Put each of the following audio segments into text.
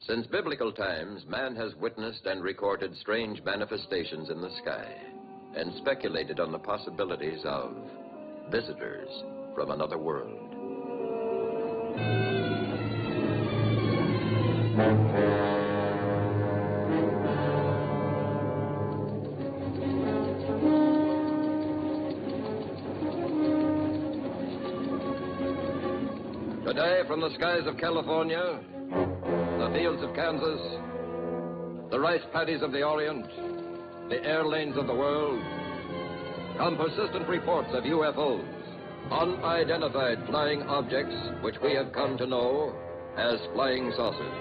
Since biblical times, man has witnessed and recorded strange manifestations in the sky and speculated on the possibilities of visitors from another world. Today, from the skies of California, the fields of Kansas, the rice paddies of the Orient, the air lanes of the world, come persistent reports of UFOs, unidentified flying objects which we have come to know as flying saucers.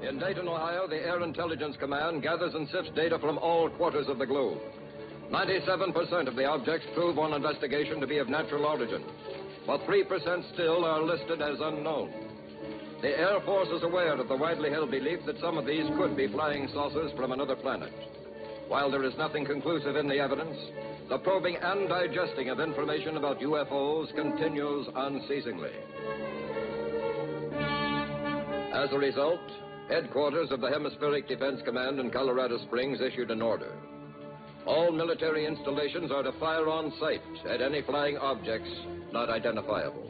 In Dayton, Ohio, the Air Intelligence Command gathers and sifts data from all quarters of the globe. 97% of the objects prove on investigation to be of natural origin, but 3% still are listed as unknown. The Air Force is aware of the widely held belief that some of these could be flying saucers from another planet. While there is nothing conclusive in the evidence, the probing and digesting of information about UFOs continues unceasingly. As a result, headquarters of the Hemispheric Defense Command in Colorado Springs issued an order. All military installations are to fire on sight at any flying objects not identifiable.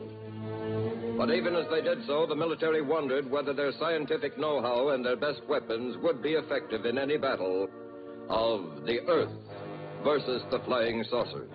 But even as they did so, the military wondered whether their scientific know-how and their best weapons would be effective in any battle of the Earth versus the flying saucers.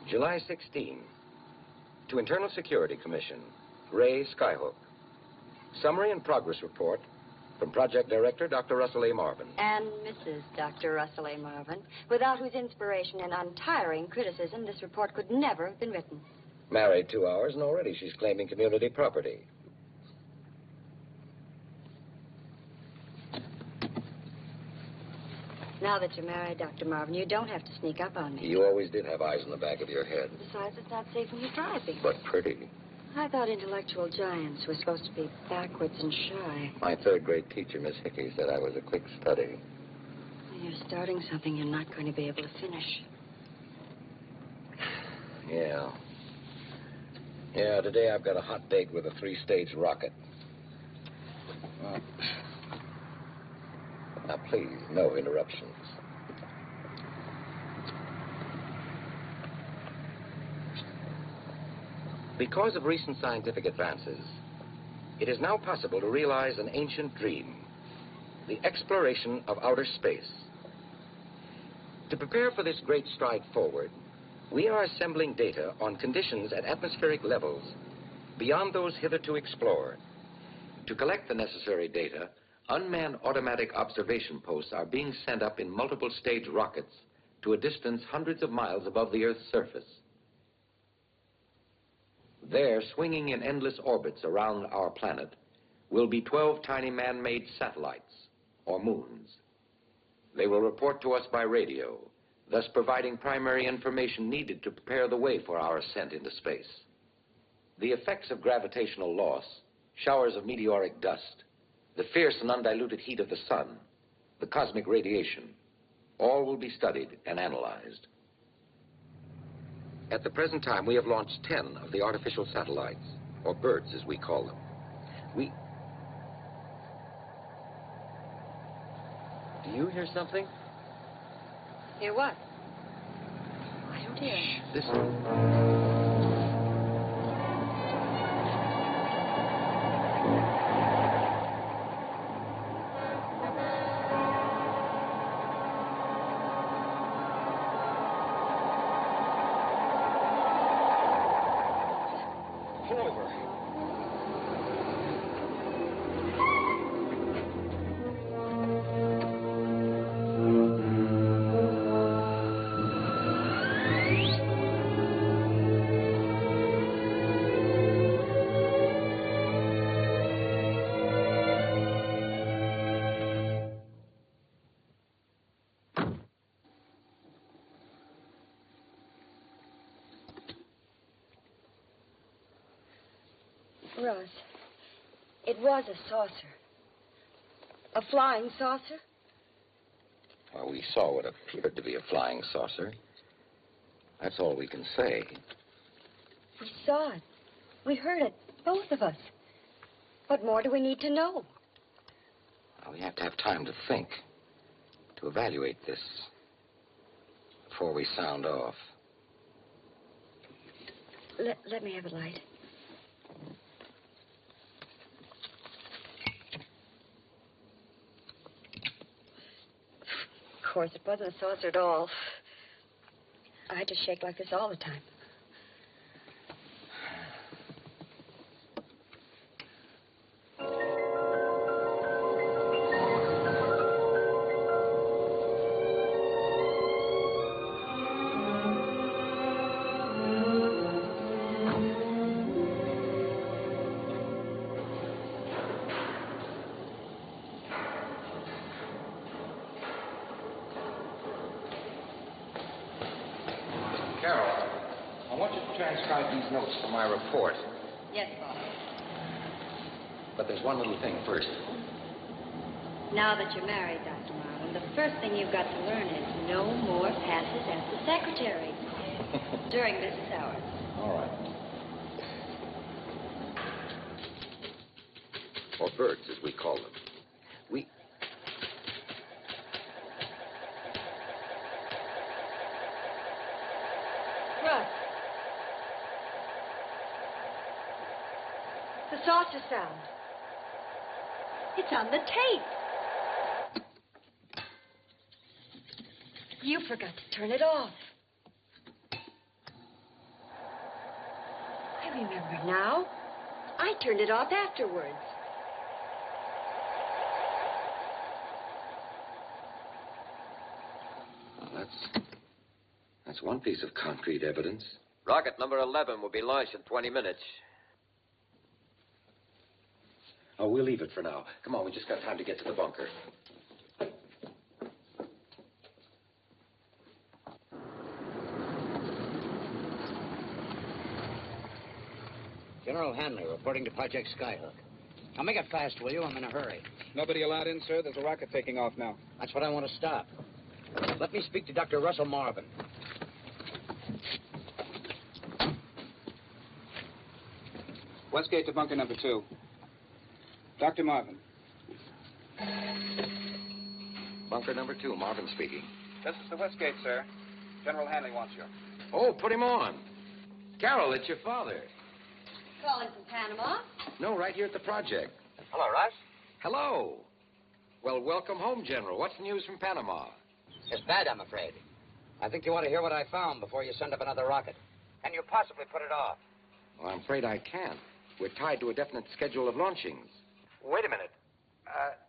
July 16. To Internal Security Commission, Ray Skyhook. Summary and progress report from Project Director Dr. Russell A. Marvin. And Mrs. Dr. Russell A. Marvin, without whose inspiration and untiring criticism, this report could never have been written. Married 2 hours, and already she's claiming community property. Now that you're married, Dr. Marvin, you don't have to sneak up on me. You always did have eyes in the back of your head. Besides, it's not safe when you're driving. But pretty. I thought intellectual giants were supposed to be backwards and shy. My third-grade teacher, Miss Hickey, said I was a quick study. You're starting something you're not going to be able to finish. Yeah. Yeah, today I've got a hot date with a 3-stage rocket. Now, please, no interruptions. Because of recent scientific advances, it is now possible to realize an ancient dream, the exploration of outer space. To prepare for this great stride forward, we are assembling data on conditions at atmospheric levels beyond those hitherto explored. To collect the necessary data, unmanned automatic observation posts are being sent up in multiple-stage rockets to a distance hundreds of miles above the Earth's surface. There, swinging in endless orbits around our planet, will be 12 tiny man-made satellites, or moons. They will report to us by radio, thus providing primary information needed to prepare the way for our ascent into space. The effects of gravitational loss, showers of meteoric dust, the fierce and undiluted heat of the sun, the cosmic radiation, all will be studied and analyzed. At the present time, we have launched 10 of the artificial satellites, or birds as we call them. Do you hear something? Hear what? I don't hear. Shh, listen. Russ, it was a saucer. A flying saucer? Well, we saw what appeared to be a flying saucer. That's all we can say. We saw it. We heard it, both of us. What more do we need to know? Well, we have to have time to think, to evaluate this before we sound off. Let me have a light. Of course, it wasn't a saucer at all. I had to shake like this all the time. These notes for my report. Yes, boss. But there's one little thing first. Now that you're married, Dr. Marlowe, the first thing you've got to learn is no more passes as the secretary during business hours. All right. Or birds, as we call them. Russ. The saucer sound. It's on the tape. You forgot to turn it off. I remember now. I turned it off afterwards. Well, that's one piece of concrete evidence. Rocket number 11 will be launched in 20 minutes. Oh, we'll leave it for now. Come on, we just got time to get to the bunker. General Hanley reporting to Project Skyhook. Now, make it fast, will you? I'm in a hurry. Nobody allowed in, sir. There's a rocket taking off now. That's what I want to stop. Let me speak to Dr. Russell Marvin. Westgate to bunker number 2. Dr. Marvin. Bunker number 2, Marvin speaking. This is the Westgate, sir. General Hanley wants you. Oh, put him on. Carol, it's your father. Calling from Panama? No, right here at the project. Hello, Russ. Hello. Well, welcome home, General. What's the news from Panama? It's bad, I'm afraid. I think you ought to hear what I found before you send up another rocket. Can you possibly put it off? Well, I'm afraid I can't. We're tied to a definite schedule of launchings. Wait a minute.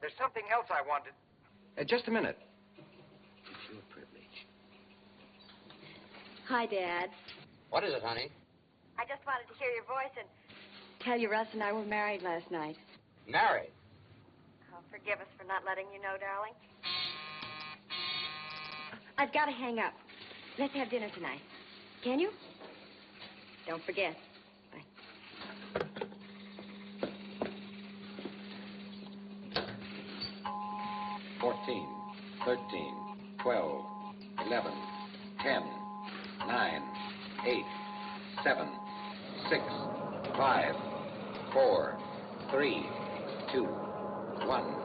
There's something else I wanted. Just a minute. It's your privilege. Hi, Dad. What is it, honey? I just wanted to hear your voice and tell you Russ and I were married last night. Married? Oh, forgive us for not letting you know, darling. I've got to hang up. Let's have dinner tonight. Can you? Don't forget. Bye. $14, $13, $12, $11, $10, $9, $8, $7, $6, $5, $4, $3, $2, $1.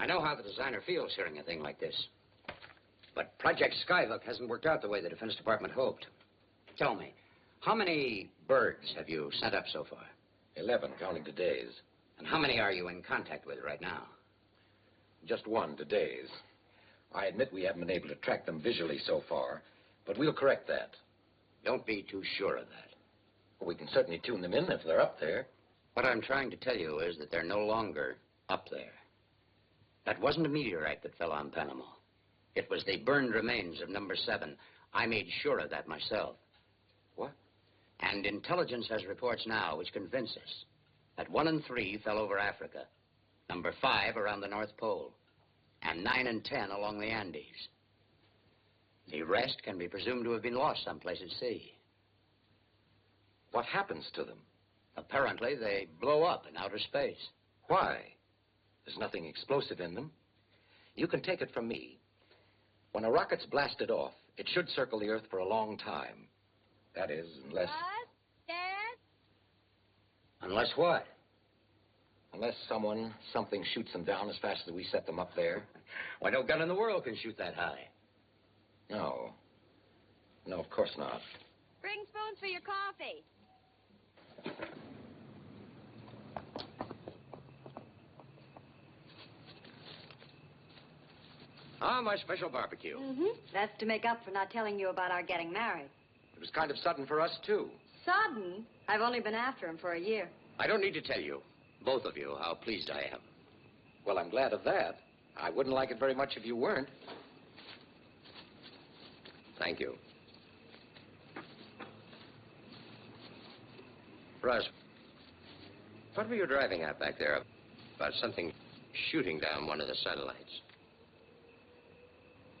I know how the designer feels hearing a thing like this. But Project Skyhook hasn't worked out the way the Defense Department hoped. Tell me, how many birds have you sent up so far? 11, counting today's. And how many are you in contact with right now? Just one, today's. I admit we haven't been able to track them visually so far, but we'll correct that. Don't be too sure of that. Well, we can certainly tune them in if they're up there. What I'm trying to tell you is that they're no longer up there. That wasn't a meteorite that fell on Panama. It was the burned remains of number 7. I made sure of that myself. What? And intelligence has reports now which convince us that 1 and 3 fell over Africa, number 5 around the North Pole, and 9 and 10 along the Andes. The rest can be presumed to have been lost someplace at sea. What happens to them? Apparently, they blow up in outer space. Why? There's nothing explosive in them. You can take it from me. When a rocket's blasted off, it should circle the Earth for a long time. That is, unless... What? Dad? Unless what? Unless something shoots them down as fast as we set them up there. Why, no gun in the world can shoot that high. No. No, of course not. Bring spoons for your coffee. Ah, my special barbecue. Mm-hmm. That's to make up for not telling you about our getting married. It was kind of sudden for us, too. Sodden? I've only been after him for a year. I don't need to tell you, both of you, how pleased I am. Well, I'm glad of that. I wouldn't like it very much if you weren't. Thank you. Russ, what were you driving at back there? About something shooting down one of the satellites.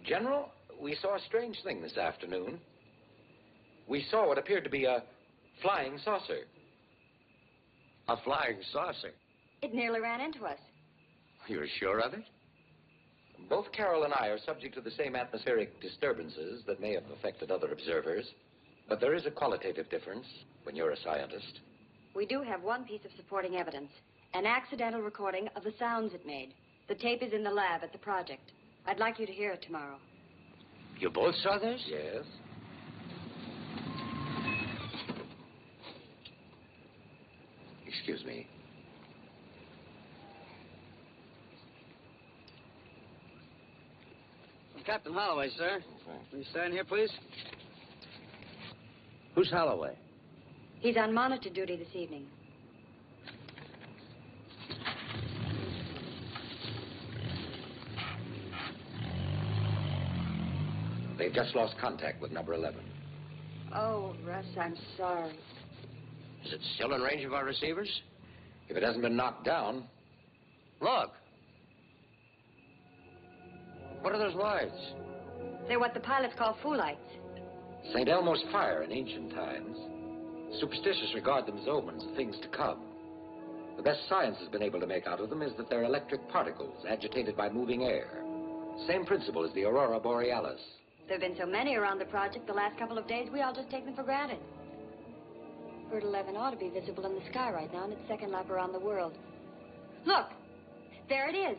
General, we saw a strange thing this afternoon. We saw what appeared to be a flying saucer. A flying saucer? It nearly ran into us. You're sure of it? Both Carol and I are subject to the same atmospheric disturbances that may have affected other observers. But there is a qualitative difference when you're a scientist. We do have one piece of supporting evidence. An accidental recording of the sounds it made. The tape is in the lab at the project. I'd like you to hear it tomorrow. You both saw this? Yes. Excuse me. Captain Holloway, sir. Will you stand here, please? Who's Holloway? He's on monitor duty this evening. They've just lost contact with number 11. Oh, Russ, I'm sorry. Is it still in range of our receivers? If it hasn't been knocked down, Look. What are those lights? They're what the pilots call foolites. St. Elmo's fire in ancient times. Superstitious regard them as omens of things to come. The best science has been able to make out of them is that they're electric particles agitated by moving air. Same principle as the aurora borealis. There have been so many around the project the last couple of days, we all just take them for granted. Bird 11 ought to be visible in the sky right now in its second lap around the world. Look! There it is.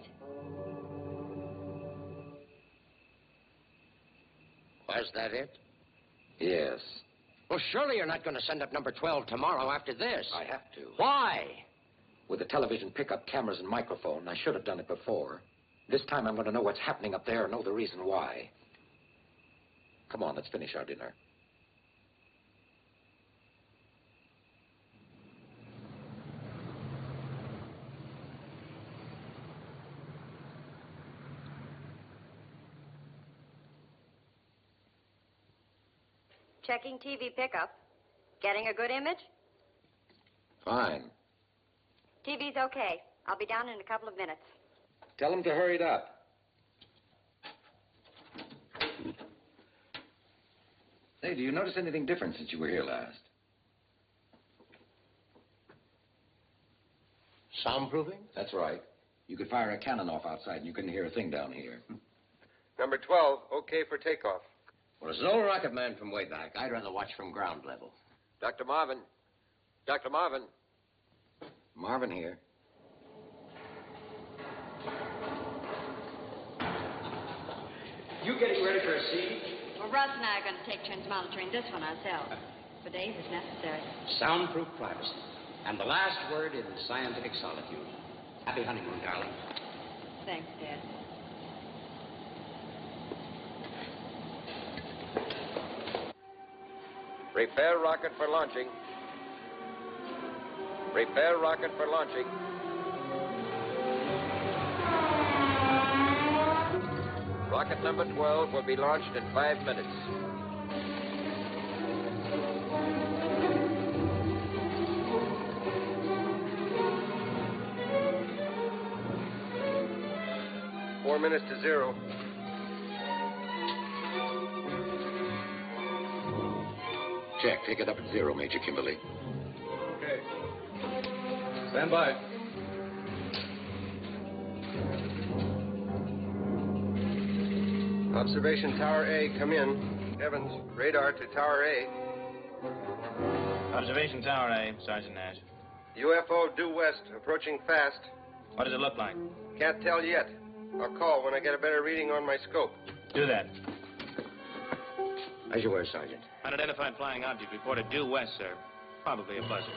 Was that it? Yes. Well, surely you're not going to send up number 12 tomorrow after this. I have to. Why? With the television pickup cameras and microphone, I should have done it before. This time I'm going to know what's happening up there and know the reason why. Come on, let's finish our dinner. Checking TV pickup. Getting a good image? Fine. TV's okay. I'll be down in a couple of minutes. Tell them to hurry it up. Say, do you notice anything different since you were here last? Soundproofing? That's right. You could fire a cannon off outside and you couldn't hear a thing down here. Number 12, okay for takeoff. Well, as an old rocket man from way back, I'd rather watch from ground level. Dr. Marvin. Dr. Marvin. Marvin here. You getting ready for a siege? Well, Russ and I are going to take turns monitoring this one ourselves. For days if necessary. Soundproof privacy. And the last word in scientific solitude. Happy honeymoon, darling. Thanks, Dad. Prepare rocket for launching. Prepare rocket for launching. Rocket number 12 will be launched in 5 minutes. Four minutes to zero. Check. Take it up at 0, Major Kimberly. Okay. Stand by. Observation Tower A, come in. Evans, radar to Tower A. Observation Tower A, Sergeant Nash. UFO due west, approaching fast. What does it look like? Can't tell yet. I'll call when I get a better reading on my scope. Do that. As you were, Sergeant. Unidentified flying object reported due west, sir. Probably a buzzer.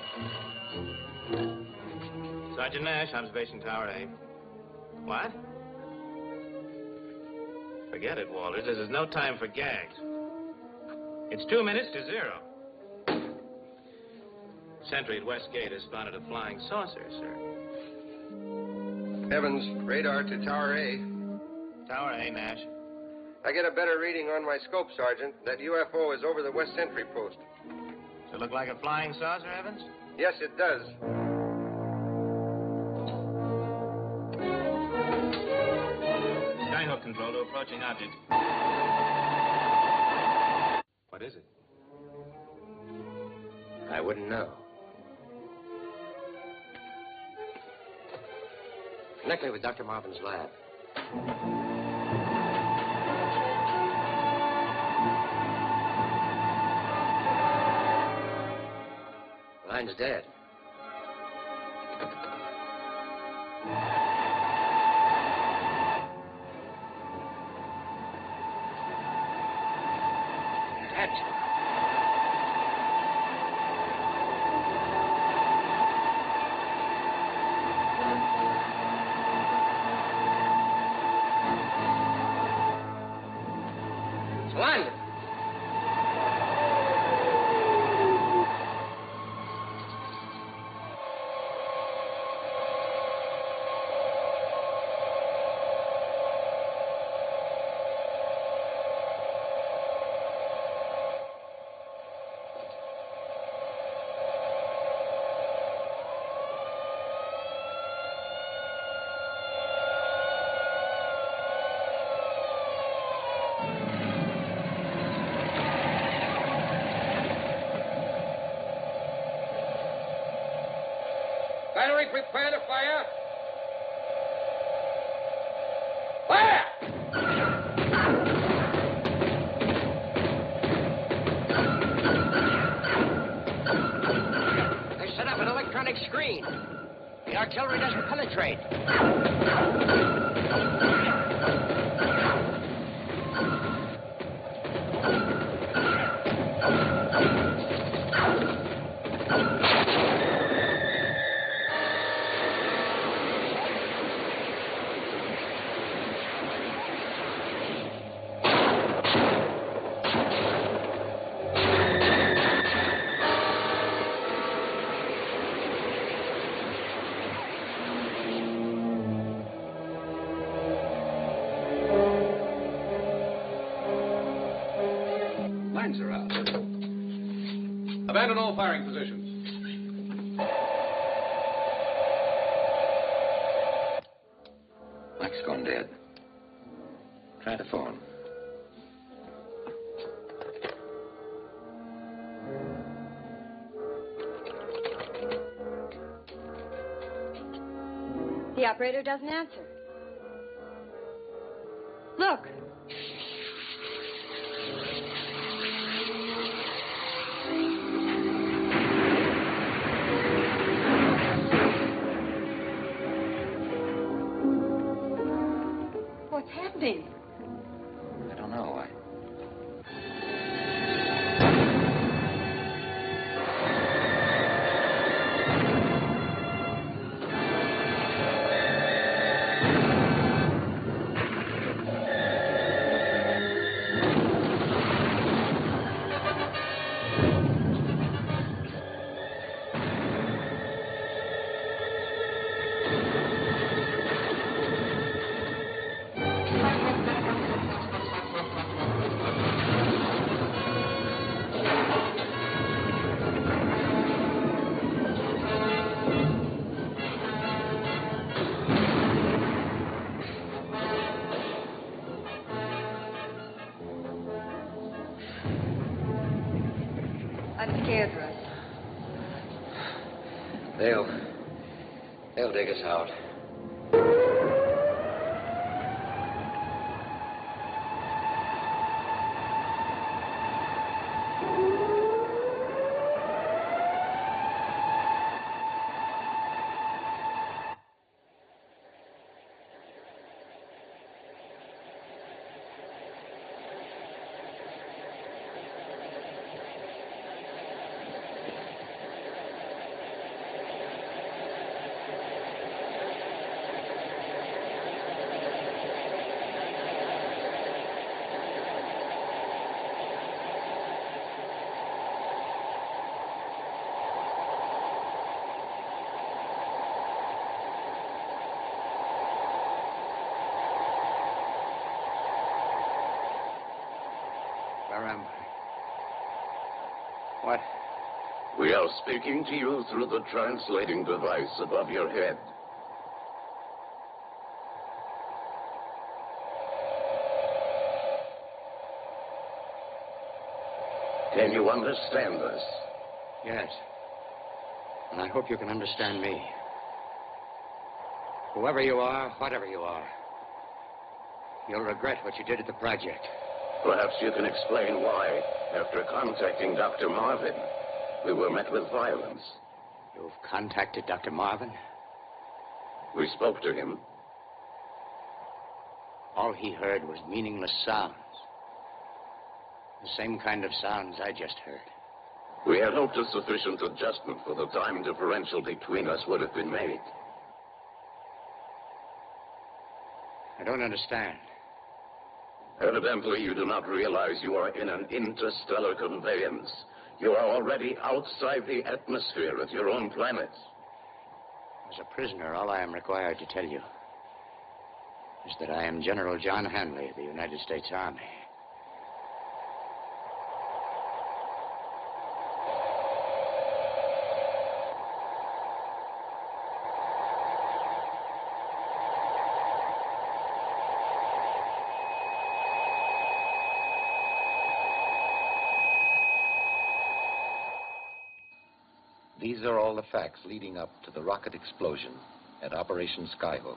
Sergeant Nash, Observation Tower A. What? Forget it, Walters. This is no time for gags. It's 2 minutes to 0. Sentry at West Gate has spotted a flying saucer, sir. Evans, radar to Tower A. Tower A, Nash. I get a better reading on my scope, Sergeant. That UFO is over the west sentry post. Does it look like a flying saucer, Evans? Yes, it does. Skyhook control to approaching object. What is it? I wouldn't know. Connect me with Dr. Marvin's lab. Line's dead. Dead. Land. Battery, prepare to fire. Fire! They set up an electronic screen. The artillery doesn't penetrate. Lines are out. Abandon all firing positions. Mike's gone dead. Try the phone. The operator doesn't answer. Look. What's happening? I don't They'll dig us out. Where am I? What? We are speaking to you through the translating device above your head. Can you understand us? Yes. And I hope you can understand me. Whoever you are, whatever you are, you'll regret what you did at the project. Perhaps you can explain why, after contacting Dr. Marvin, we were met with violence. You've contacted Dr. Marvin? We spoke to him. All he heard was meaningless sounds. The same kind of sounds I just heard. We had hoped a sufficient adjustment for the time differential between us would have been made. I don't understand. Evidently, you do not realize you are in an interstellar conveyance. You are already outside the atmosphere of your own planet. As a prisoner, all I am required to tell you is that I am General John Hanley of the United States Army. These are all the facts leading up to the rocket explosion at Operation Skyhook.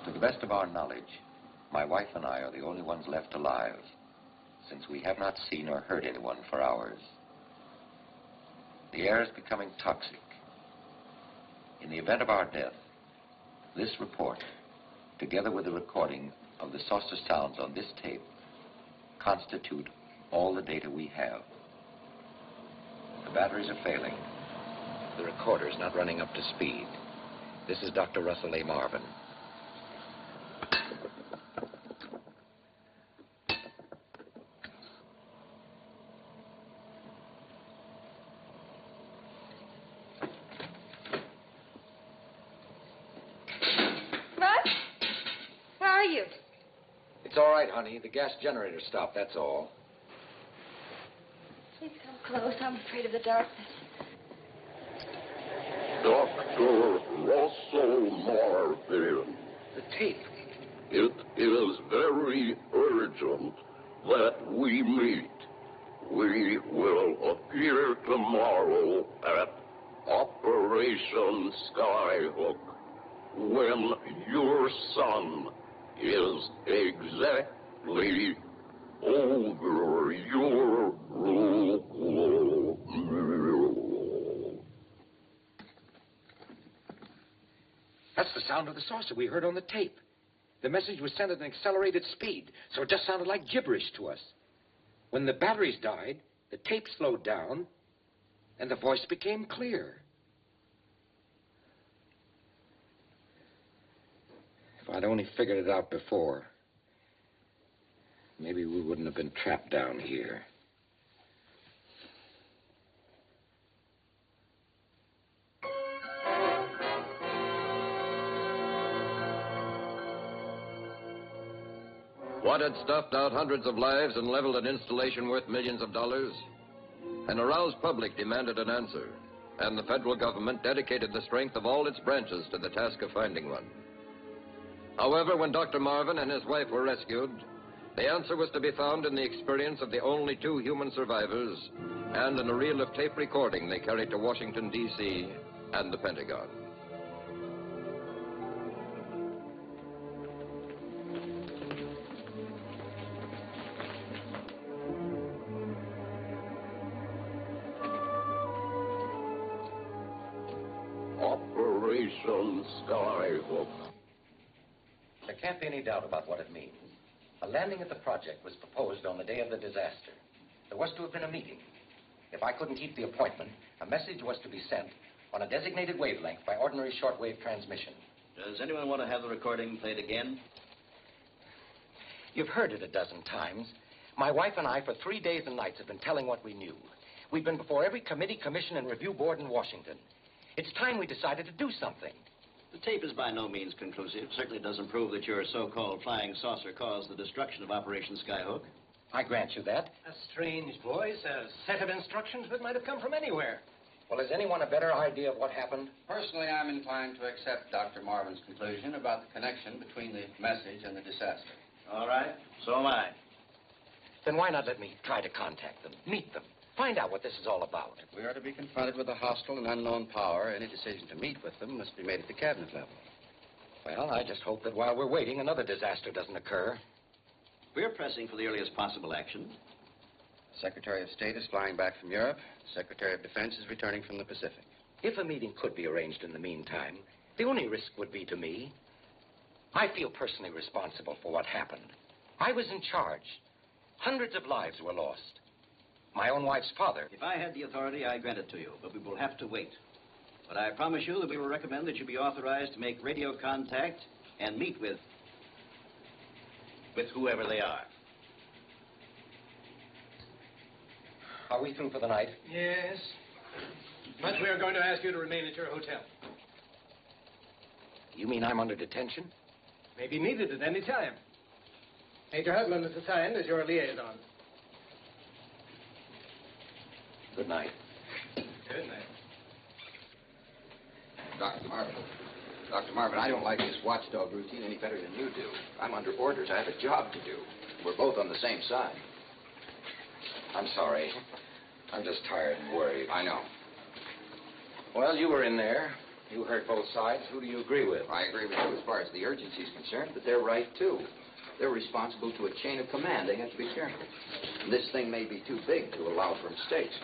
To the best of our knowledge, my wife and I are the only ones left alive, since we have not seen or heard anyone for hours. The air is becoming toxic. In the event of our death, this report, together with the recording of the saucer sounds on this tape, constitute all the data we have. The batteries are failing. The recorder's not running up to speed. This is Dr. Russell A. Marvin. Russ? How are you? It's all right, honey. The gas generator stopped, that's all. Please come close. I'm afraid of the darkness. Dr. Russell Marvin. The tape. It is very urgent that we meet. We will appear tomorrow at Operation Skyhook when your son is exactly over your rule. That's the sound of the saucer we heard on the tape. The message was sent at an accelerated speed, so it just sounded like gibberish to us. When the batteries died, the tape slowed down, and the voice became clear. If I'd only figured it out before, maybe we wouldn't have been trapped down here. What had stuffed out hundreds of lives and leveled an installation worth millions of dollars? An aroused public demanded an answer, and the federal government dedicated the strength of all its branches to the task of finding one. However, when Dr. Marvin and his wife were rescued, The answer was to be found in the experience of the only two human survivors and in a reel of tape recording they carried to Washington, D.C. and the Pentagon. Operation Skyhook. There can't be any doubt about what it means. A landing at the project was proposed on the day of the disaster. There was to have been a meeting. If I couldn't keep the appointment, a message was to be sent on a designated wavelength by ordinary shortwave transmission. Does anyone want to have the recording played again? You've heard it a dozen times. My wife and I, for 3 days and nights, have been telling what we knew. We've been before every committee, commission, and review board in Washington. It's time we decided to do something. The tape is by no means conclusive. Certainly doesn't prove that your so-called flying saucer caused the destruction of Operation Skyhook. I grant you that. A strange voice, a set of instructions that might have come from anywhere. Well, has anyone a better idea of what happened? Personally, I'm inclined to accept Dr. Marvin's conclusion about the connection between the message and the disaster. All right, so am I. Then why not let me try to contact them, meet them, find out what this is all about? If we are to be confronted with a hostile and unknown power, any decision to meet with them must be made at the cabinet level. Well, I just hope that while we're waiting, another disaster doesn't occur. We're pressing for the earliest possible action. Secretary of State is flying back from Europe. Secretary of Defense is returning from the Pacific. If a meeting could be arranged in the meantime, the only risk would be to me. I feel personally responsible for what happened. I was in charge. Hundreds of lives were lost. My own wife's father. If I had the authority, I'd grant it to you, but we will have to wait. But I promise you that we will recommend that you be authorized to make radio contact and meet with whoever they are. Are we through for the night? Yes. But we are going to ask you to remain at your hotel. You mean I'm under detention? May be needed at any time. Major Hudlin is assigned as your liaison. Good night. Good night. Dr. Marvin, I don't like this watchdog routine any better than you do. I'm under orders. I have a job to do. We're both on the same side. I'm sorry. I'm just tired and worried. I know. Well, you were in there. You heard both sides. Who do you agree with? I agree with you as far as the urgency is concerned, but they're right, too. They're responsible to a chain of command. They have to be careful. And this thing may be too big to allow for mistakes.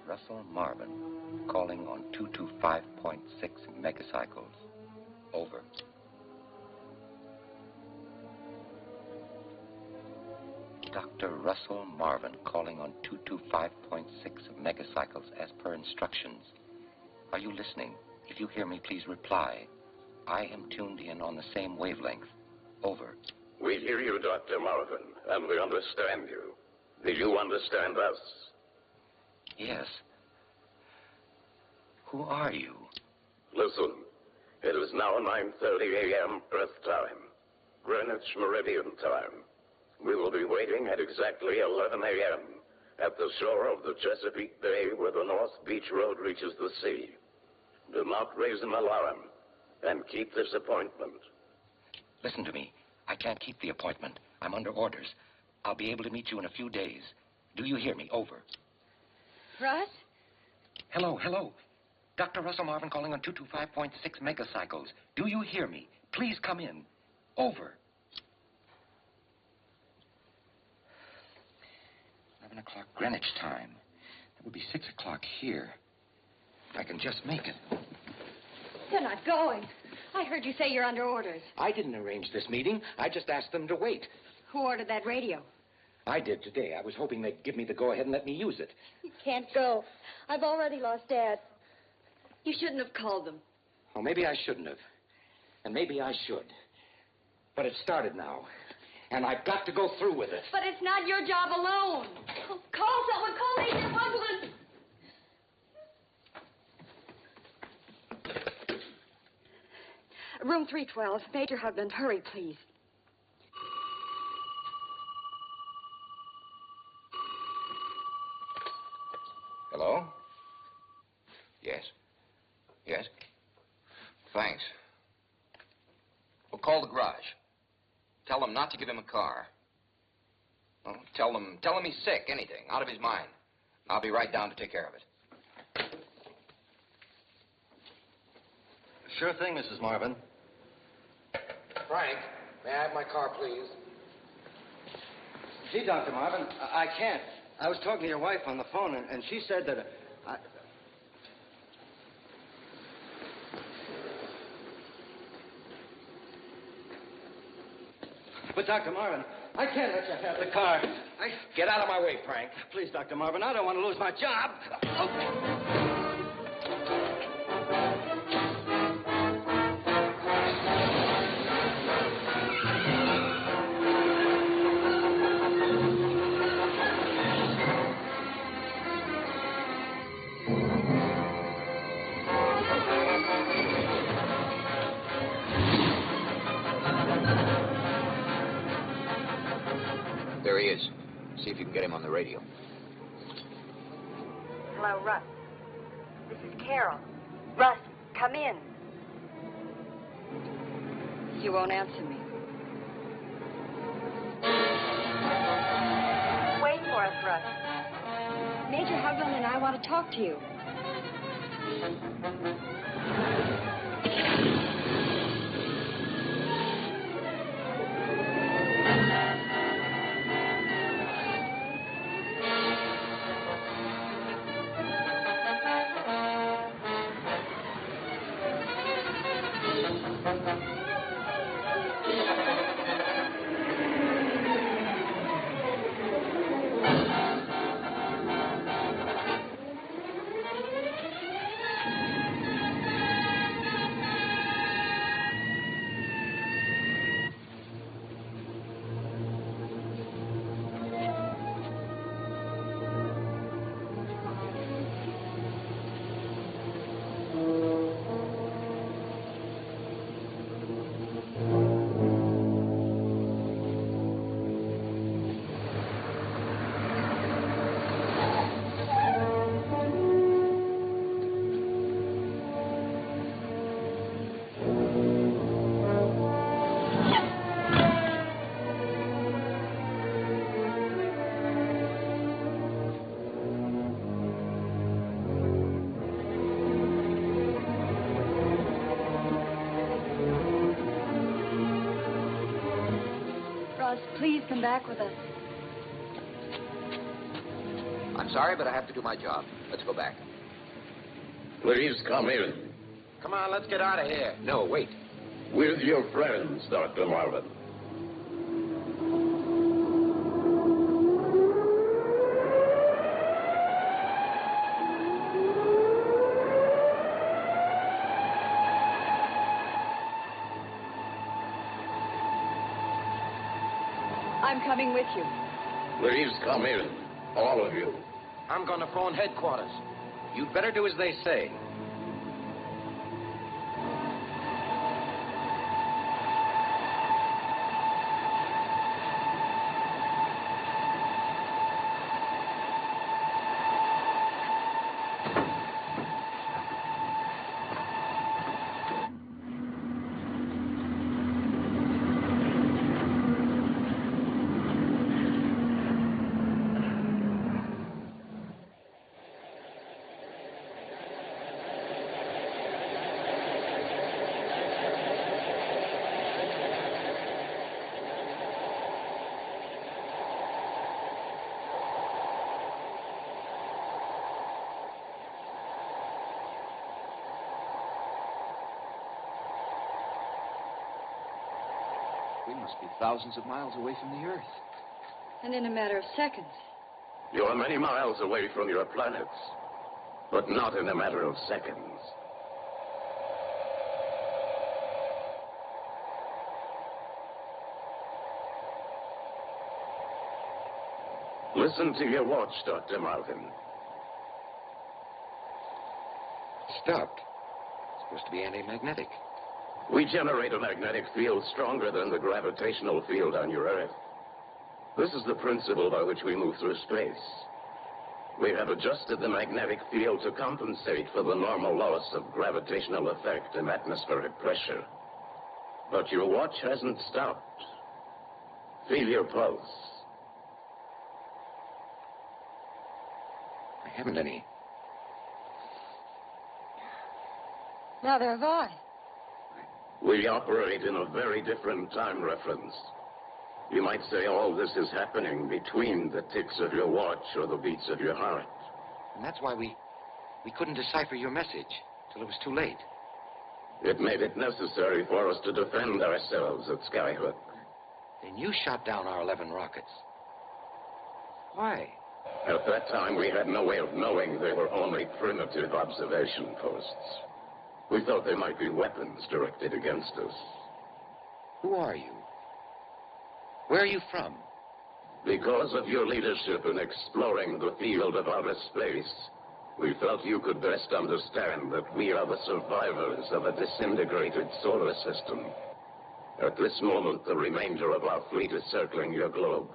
Russell Marvin, calling on 225.6 megacycles. Over. Dr. Russell Marvin, calling on 225.6 megacycles as per instructions. Are you listening? If you hear me, please reply. I am tuned in on the same wavelength. Over. We hear you, Dr. Marvin, and we understand you. Do you understand us? Yes. Who are you? Listen, it is now 9:30 a.m. Earth time, Greenwich Meridian time. We will be waiting at exactly 11 a.m. at the shore of the Chesapeake Bay where the North Beach Road reaches the sea. Do not raise an alarm, and keep this appointment. Listen to me. I can't keep the appointment. I'm under orders. I'll be able to meet you in a few days. Do you hear me? Over. Russ? Hello, hello. Dr. Russell Marvin calling on 225.6 megacycles. Do you hear me? Please come in. Over. 11 o'clock Greenwich time. That would be 6 o'clock here. If I can just make it. You're not going. I heard you say you're under orders. I didn't arrange this meeting. I just asked them to wait. Who ordered that radio? I did today. I was hoping they'd give me the go-ahead and let me use it. You can't go. I've already lost Dad. You shouldn't have called them. Well, maybe I shouldn't have. And maybe I should. But it started now. And I've got to go through with it. But it's not your job alone. Call someone. Call Major Hugland. Room 312. Major Hugland, hurry, please. Hello? Yes. Yes? Thanks. Well, call the garage. Tell them not to give him a car. Well, tell them he's sick, anything, out of his mind. I'll be right down to take care of it. Sure thing, Mrs. Marvin. Frank, may I have my car, please? Gee, Dr. Marvin, I can't. I was talking to your wife on the phone, and she said that But, Dr. Marvin, I can't let you have the car. Get out of my way, Frank. Please, Dr. Marvin, I don't want to lose my job. There he is. See if you can get him on the radio. Hello, Russ. This is Carol. Russ, come in. You won't answer me. Wait for us, Russ. Major Hugland and I want to talk to you. Please come back with us. I'm sorry, but I have to do my job. Let's go back. Please come in. Come on, let's get out of here. No, wait. With your friends, Dr. Marvin. I'm coming with you. Please come in, all of you. I'm going to phone headquarters. You'd better do as they say. must be thousands of miles away from the Earth. And in a matter of seconds. You are many miles away from your planets, but not in a matter of seconds. Listen to your watch, Dr. Marvin. Stopped. It's supposed to be anti-magnetic. We generate a magnetic field stronger than the gravitational field on your Earth. This is the principle by which we move through space. We have adjusted the magnetic field to compensate for the normal loss of gravitational effect and atmospheric pressure. But your watch hasn't stopped. Feel your pulse. I haven't any. Neither have I. We operate in a very different time reference. You might say all this is happening between the ticks of your watch or the beats of your heart. And that's why we couldn't decipher your message till it was too late. It made it necessary for us to defend ourselves at Skyhook. Then you shot down our 11 rockets. Why? At that time, we had no way of knowing they were only primitive observation posts. We thought they might be weapons directed against us. Who are you? Where are you from? Because of your leadership in exploring the field of outer space, we felt you could best understand that we are the survivors of a disintegrated solar system. At this moment, the remainder of our fleet is circling your globe.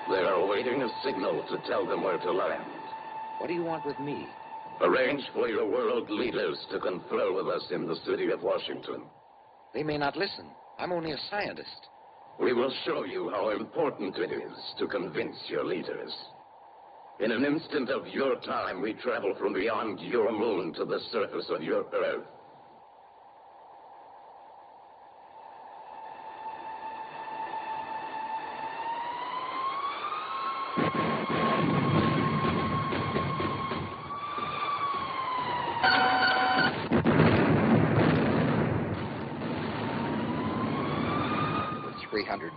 They are awaiting a signal to tell them where to land. What do you want with me? Arrange for your world leaders to confer with us in the city of Washington. They may not listen. I'm only a scientist. We will show you how important it is to convince your leaders. In an instant of your time, we travel from beyond your moon to the surface of your Earth.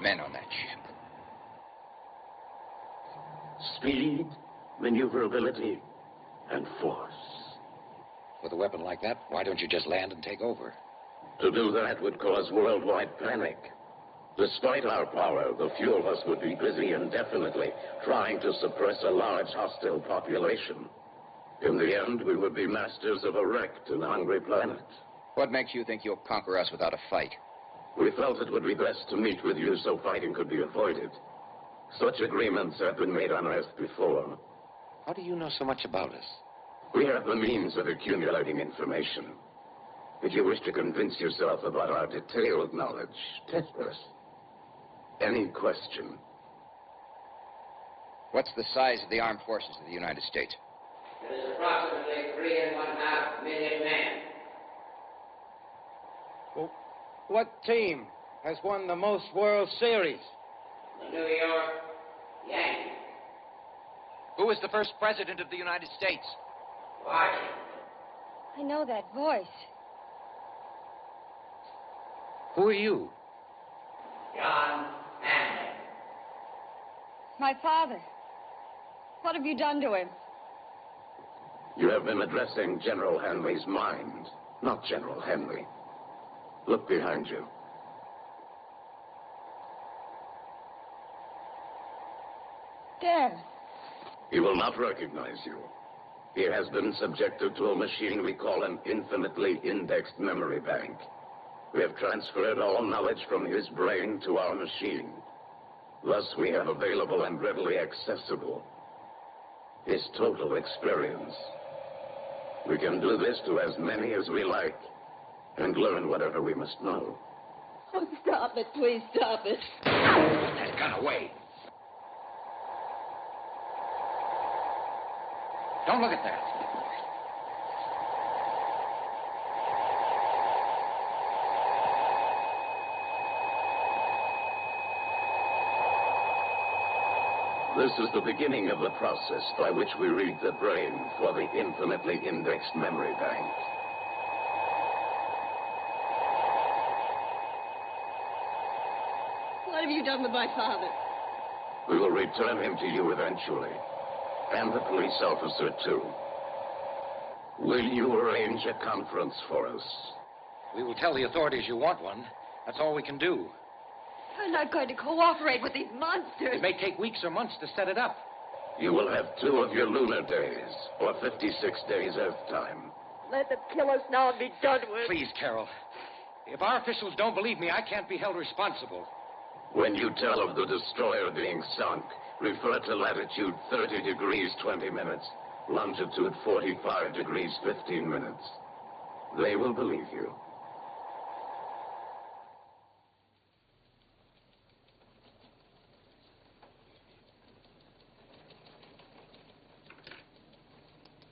Men on that ship. Speed, maneuverability, and force. With a weapon like that, why don't you just land and take over? To do that would cause worldwide panic. Despite our power, the few of us would be busy indefinitely trying to suppress a large hostile population. In the end, we would be masters of a wrecked and hungry planet. What makes you think you'll conquer us without a fight? We felt it would be best to meet with you so fighting could be avoided. Such agreements have been made on Earth before. How do you know so much about us? We have the means of accumulating information. If you wish to convince yourself about our detailed knowledge, test us. Any question? What's the size of the armed forces of the United States? It is approximately 3.5 million men. Well, what team has won the most World Series? The New York Yankees. Who was the first president of the United States? Washington. I know that voice. Who are you? John Hanley. My father. What have you done to him? You have been addressing General Hanley's mind, not General Henley. Look behind you. Dad. He will not recognize you. He has been subjected to a machine we call an infinitely indexed memory bank. We have transferred all knowledge from his brain to our machine. Thus, we have available and readily accessible his total experience. We can do this to as many as we like and learn whatever we must know. Oh, stop it. Please stop it. Put that gun away. Don't look at that. This is the beginning of the process by which we read the brain for the infinitely indexed memory bank. What have you done with my father? We will return him to you eventually. And the police officer, too. Will you arrange a conference for us? We will tell the authorities you want one. That's all we can do. I'm not going to cooperate with these monsters. It may take weeks or months to set it up. You will have 2 of your lunar days, or 56 days Earth time. Let them kill us now and be done with. Please, Carol. If our officials don't believe me, I can't be held responsible. When you tell of the destroyer being sunk, refer to latitude 30 degrees 20 minutes, longitude 45 degrees 15 minutes. They will believe you.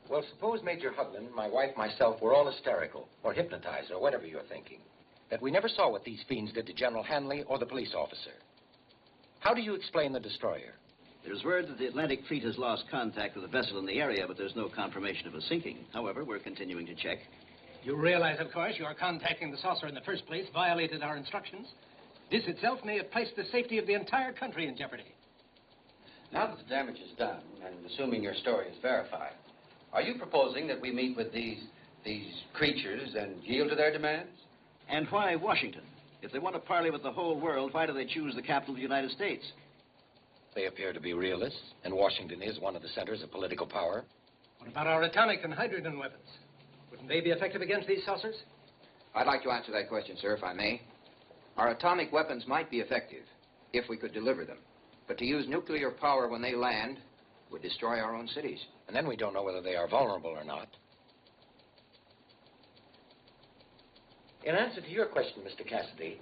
Well, suppose Major Hugland, my wife, myself, were all hysterical, or hypnotized, or whatever you're thinking. That we never saw what these fiends did to General Hanley or the police officer. How do you explain the destroyer? There's word that the Atlantic Fleet has lost contact with a vessel in the area, but there's no confirmation of a sinking. However, we're continuing to check. You realize, of course, your contacting the saucer in the first place violated our instructions. This itself may have placed the safety of the entire country in jeopardy. Now that the damage is done, and assuming your story is verified, are you proposing that we meet with these creatures and yield to their demands? And why Washington? If they want to parley with the whole world, why do they choose the capital of the United States? They appear to be realists, and Washington is one of the centers of political power. What about our atomic and hydrogen weapons? Wouldn't they be effective against these saucers? I'd like to answer that question, sir, if I may. Our atomic weapons might be effective if we could deliver them. But to use nuclear power when they land would destroy our own cities. And then we don't know whether they are vulnerable or not. In answer to your question, Mr. Cassidy,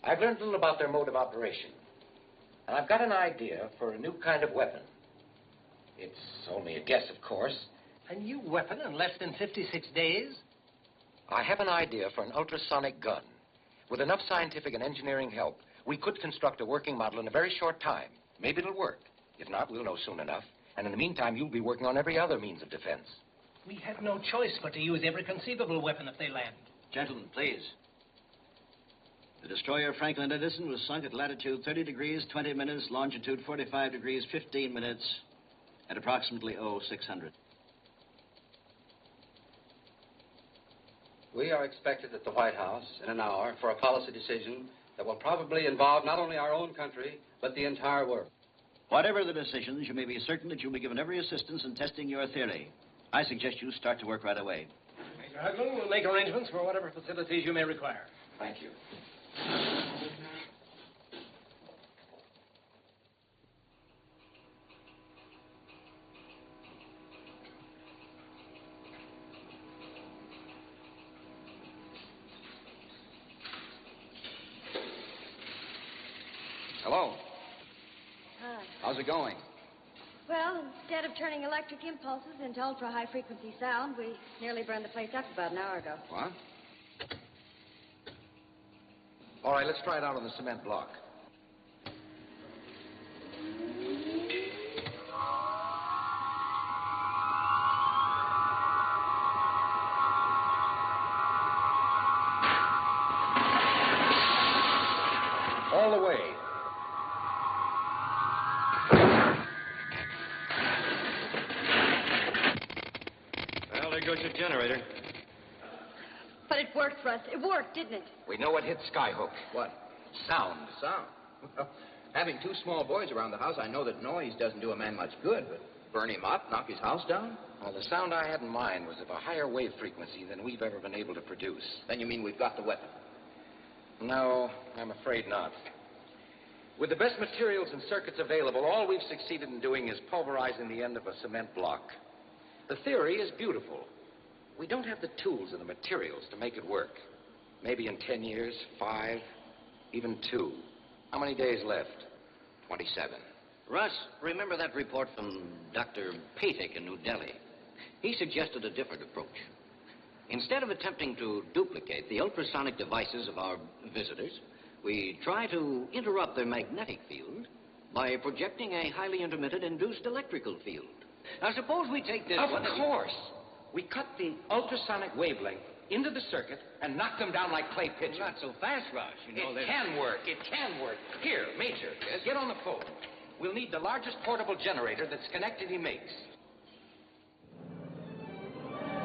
I've learned a little about their mode of operation. And I've got an idea for a new kind of weapon. It's only a guess, of course. A new weapon in less than 56 days? I have an idea for an ultrasonic gun. With enough scientific and engineering help, we could construct a working model in a very short time. Maybe it'll work. If not, we'll know soon enough. And in the meantime, you'll be working on every other means of defense. We have no choice but to use every conceivable weapon if they land. Gentlemen, please. The destroyer Franklin Edison was sunk at latitude 30 degrees 20 minutes, longitude 45 degrees 15 minutes, at approximately 0600. We are expected at the White House in an hour for a policy decision that will probably involve not only our own country, but the entire world. Whatever the decisions, you may be certain that you'll be given every assistance in testing your theory. I suggest you start to work right away. Major Hugland will make arrangements for whatever facilities you may require. Thank you. Hello. Hi. How's it going? Well, instead of turning electric impulses into ultra-high frequency sound, we nearly burned the place up about an hour ago. What? All right, let's try it out on the cement block. All the way. Well, there goes your generator. But it worked for us. It worked, didn't it? We know what hit Skyhook. What? Sound. Sound. Well, having 2 small boys around the house, I know that noise doesn't do a man much good, but burn him up, knock his house down? Well, the sound I had in mind was of a higher wave frequency than we've ever been able to produce. Then you mean we've got the weapon? No, I'm afraid not. With the best materials and circuits available, all we've succeeded in doing is pulverizing the end of a cement block. The theory is beautiful. We don't have the tools and the materials to make it work. Maybe in 10 years, 5, even 2. How many days left? 27. Russ, remember that report from Dr. Patek in New Delhi? He suggested a different approach. Instead of attempting to duplicate the ultrasonic devices of our visitors, we try to interrupt their magnetic field By projecting a highly intermittent induced electrical field. Now, suppose we take this Of one... course. We cut the ultrasonic wavelength into the circuit and knock them down like clay pitchers. Not so fast, Rush. You know It can work. It can work. Here, Major, get on the phone. We'll need the largest portable generator that Schenectady makes.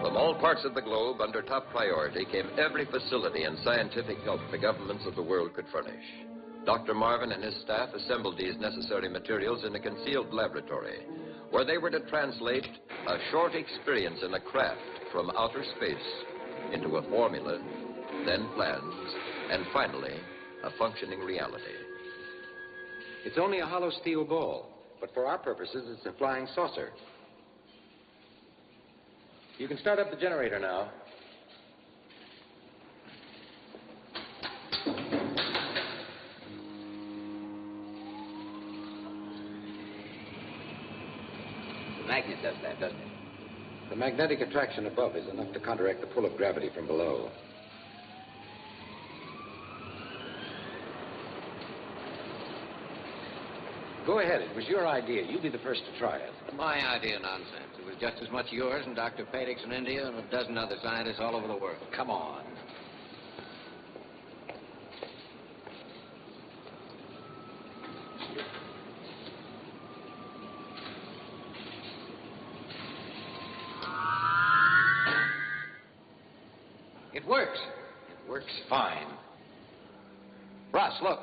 From all parts of the globe, under top priority, came every facility and scientific help the governments of the world could furnish. Dr. Marvin and his staff assembled these necessary materials in a concealed laboratory, where they were to translate a short experience in a craft from outer space into a formula, then plans, and finally, a functioning reality. It's only a hollow steel ball, but for our purposes, it's a flying saucer. You can start up the generator now. The magnet does that, doesn't it? The magnetic attraction above is enough to counteract the pull of gravity from below. Go ahead. It was your idea. You be the first to try it. My idea, nonsense. It was just as much yours and Dr. Paddock's in India and a dozen other scientists all over the world. Come on. It works. It works fine. Russ, look.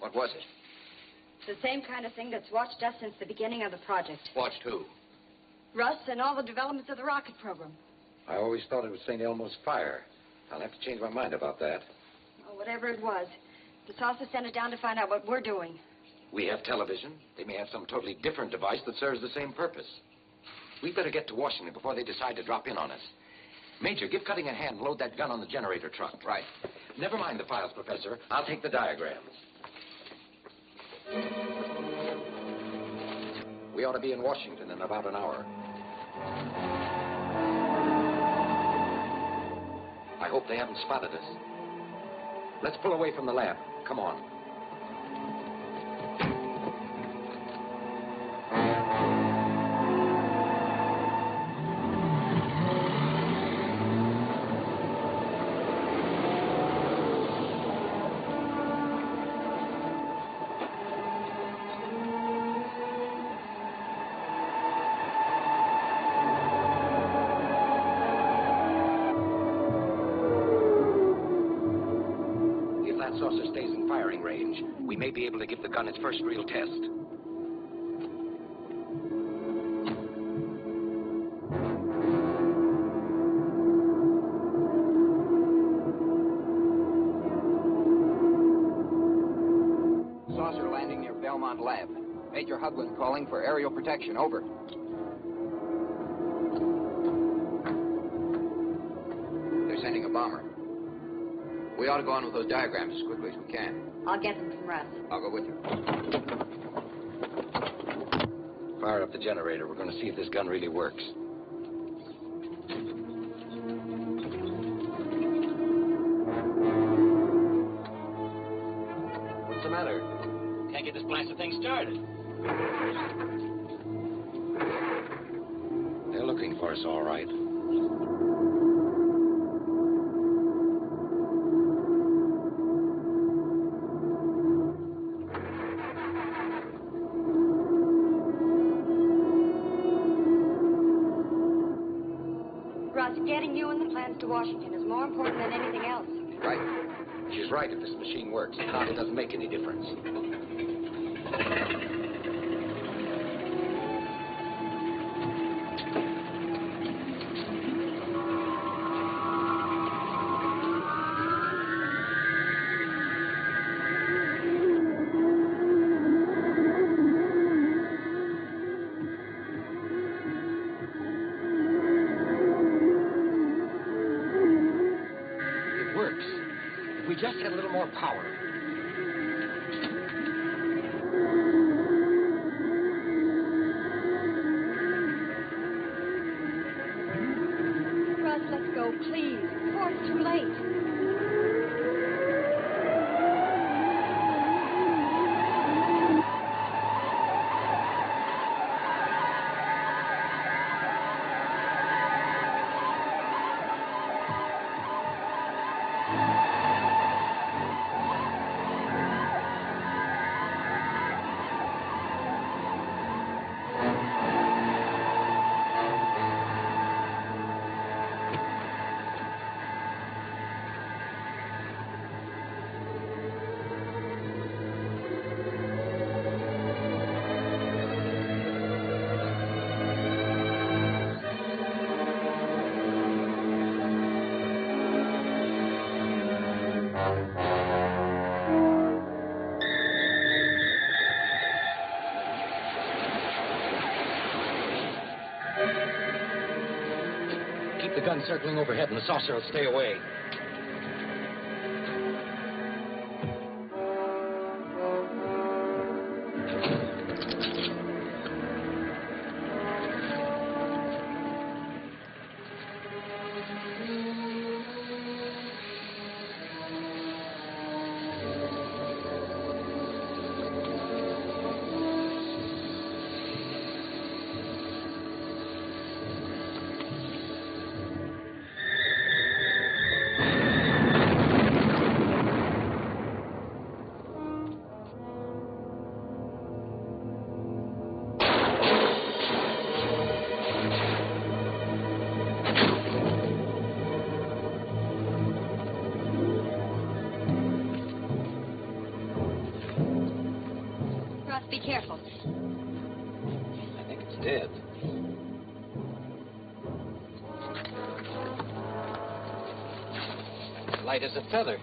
What was it? It's the same kind of thing that's watched us since the beginning of the project. Watched who? Russ and all the developments of the rocket program. I always thought it was St. Elmo's fire. I'll have to change my mind about that. Well, whatever it was, the saucer sent it down to find out what we're doing. We have television. They may have some totally different device that serves the same purpose. We better get to Washington before they decide to drop in on us. Major, give Cutting a hand and load that gun on the generator truck. Right. Never mind the files, Professor. I'll take the diagrams. We ought to be in Washington in about an hour. I hope they haven't spotted us. Let's pull away from the lab. Come on. Saucer stays in firing range, we may be able to give the gun its first real test. Saucer landing near Belmont Lab. Major Hugland calling for aerial protection. Over. They're sending a bomber. We ought to go on with those diagrams as quickly as we can. I'll get them from Russ. I'll go with you. Fire up the generator. We're going to see if this gun really works. What's the matter? Can't get this blasted thing started. They're looking for us, all right. Getting you and the plans to Washington is more important than anything else. Right. She's right. If this machine works, it hardly doesn't make any difference. just had a little more power. Russ, let's go, please. Before it's too late. Keep the gun circling overhead and the saucer will stay away. Be careful. I think it's dead. Light as a feather.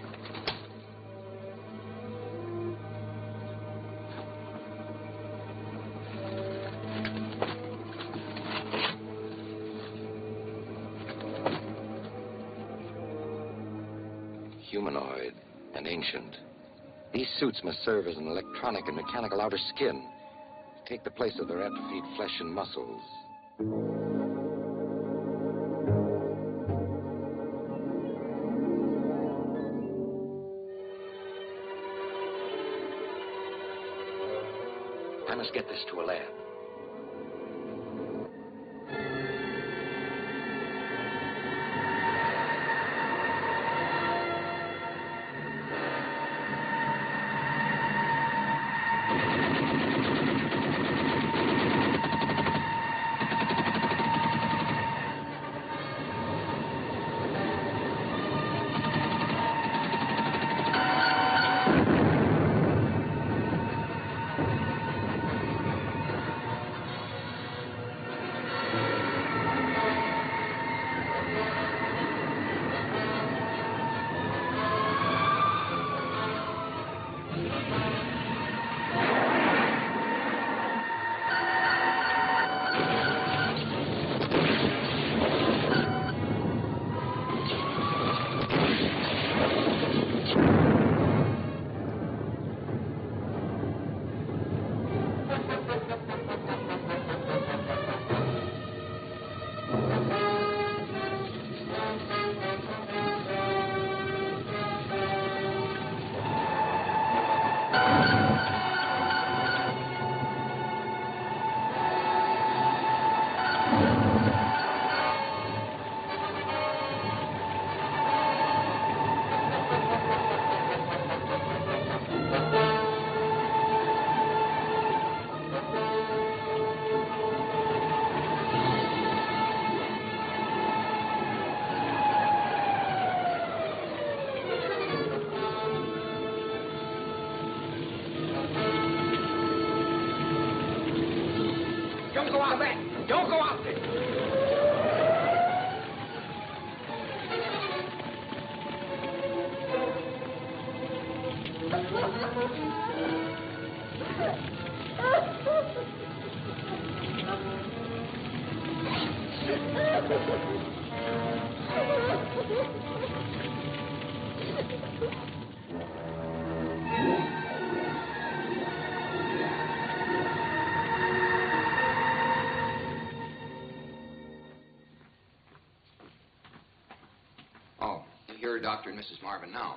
Humanoid and ancient. These suits must serve as an electronic and mechanical outer skin, take the place of their atrophied flesh and muscles. I must get this to a lab. Don't go out there. Don't go out there. Here are Dr. and Mrs. Marvin now.